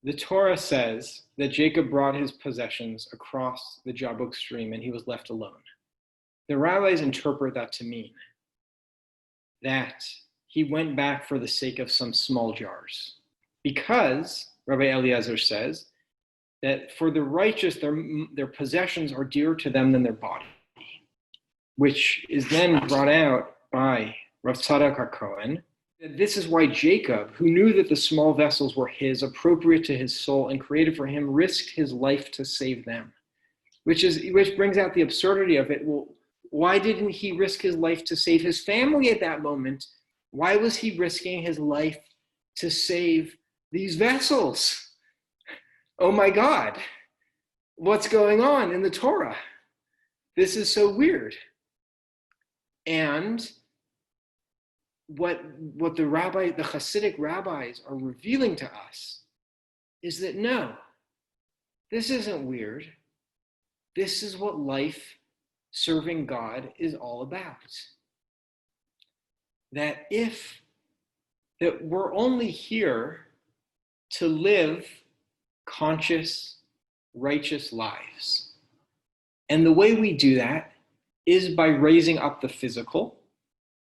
The Torah says that Jacob brought his possessions across the Jabbok stream and he was left alone. The rabbis interpret that to mean that he went back for the sake of some small jars. Because, Rabbi Eliezer says, that for the righteous, their possessions are dearer to them than their body, which is then brought out by Rav Tzadok HaKohen. This is why Jacob, who knew that the small vessels were his, appropriate to his soul, and created for him, risked his life to save them. Which brings out the absurdity of it. Well, why didn't he risk his life to save his family at that moment? Why was he risking his life to save these vessels? Oh my God, what's going on in the Torah? This is so weird. And what the Hasidic rabbis are revealing to us is that no, this isn't weird. This is what life serving God is all about. That we're only here to live conscious, righteous lives. And the way we do that is by raising up the physical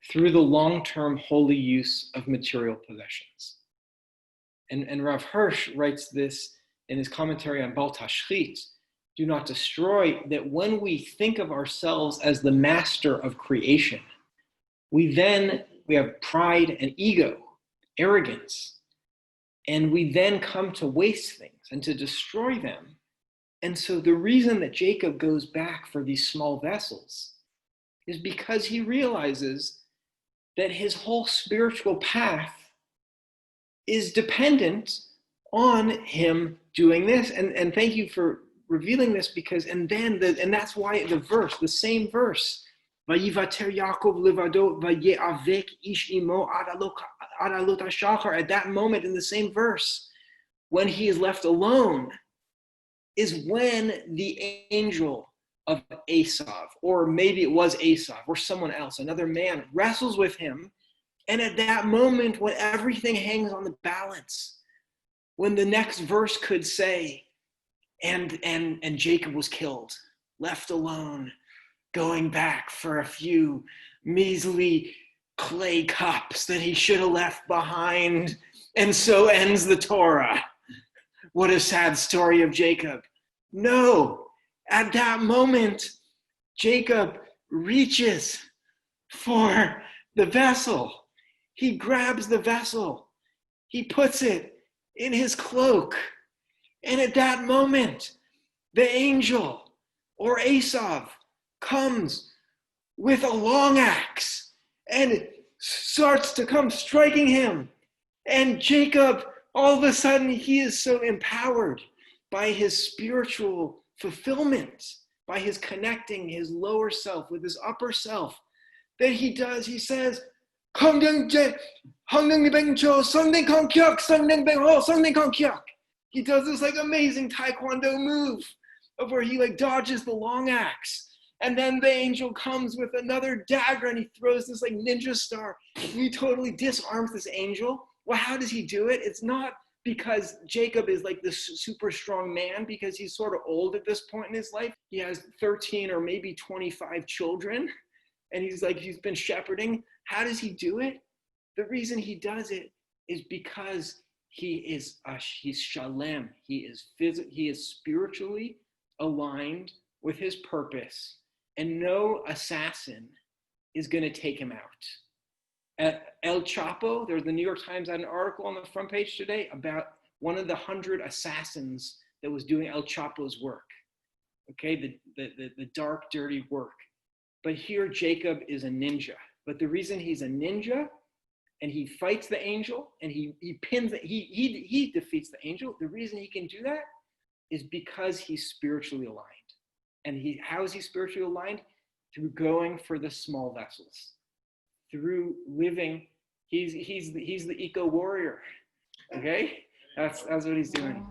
through the long-term holy use of material possessions. And Rav Hirsch writes this in his commentary on Bal Tashchit, do not destroy, that when we think of ourselves as the master of creation, we have pride and ego, arrogance, and we then come to waste things and to destroy them. And so the reason that Jacob goes back for these small vessels is because he realizes that his whole spiritual path is dependent on him doing this. And thank you for revealing this, because and that's why the same verse, Vayivater Yaakov levado vaye'avek ish imo ad alot hashachar, at that moment in the same verse, when he is left alone, is when the angel of Esav, or maybe it was Esav or someone else, another man, wrestles with him. And at that moment, when everything hangs on the balance, when the next verse could say, and Jacob was killed, left alone, going back for a few measly clay cups that he should have left behind. And so ends the Torah. What a sad story of Jacob. No, at that moment, Jacob reaches for the vessel. He grabs the vessel. He puts it in his cloak. And at that moment, the angel, or Esav, comes with a long axe and starts to come striking him. And Jacob, all of a sudden, he is so empowered by his spiritual fulfillment, by his connecting his lower self with his upper self, that he says, he does this like amazing taekwondo move of where he like dodges the long axe. And then the angel comes with another dagger and he throws this like ninja star. And he totally disarms this angel. Well, how does he do it? It's not because Jacob is like this super strong man, because he's sort of old at this point in his life. He has 13 or maybe 25 children, and he's been shepherding. How does he do it? The reason he does it is because he's shalem. He is spiritually aligned with his purpose, and no assassin is going to take him out. At El Chapo, the New York Times had an article on the front page today about one of the 100 assassins that was doing El Chapo's work. Okay, the dark, dirty work. But here Jacob is a ninja. But the reason he's a ninja, and he fights the angel, and he defeats the angel, the reason he can do that is because he's spiritually aligned. And how is he spiritually aligned? Through going for the small vessels. Through living, he's the eco warrior. Okay, that's what he's doing.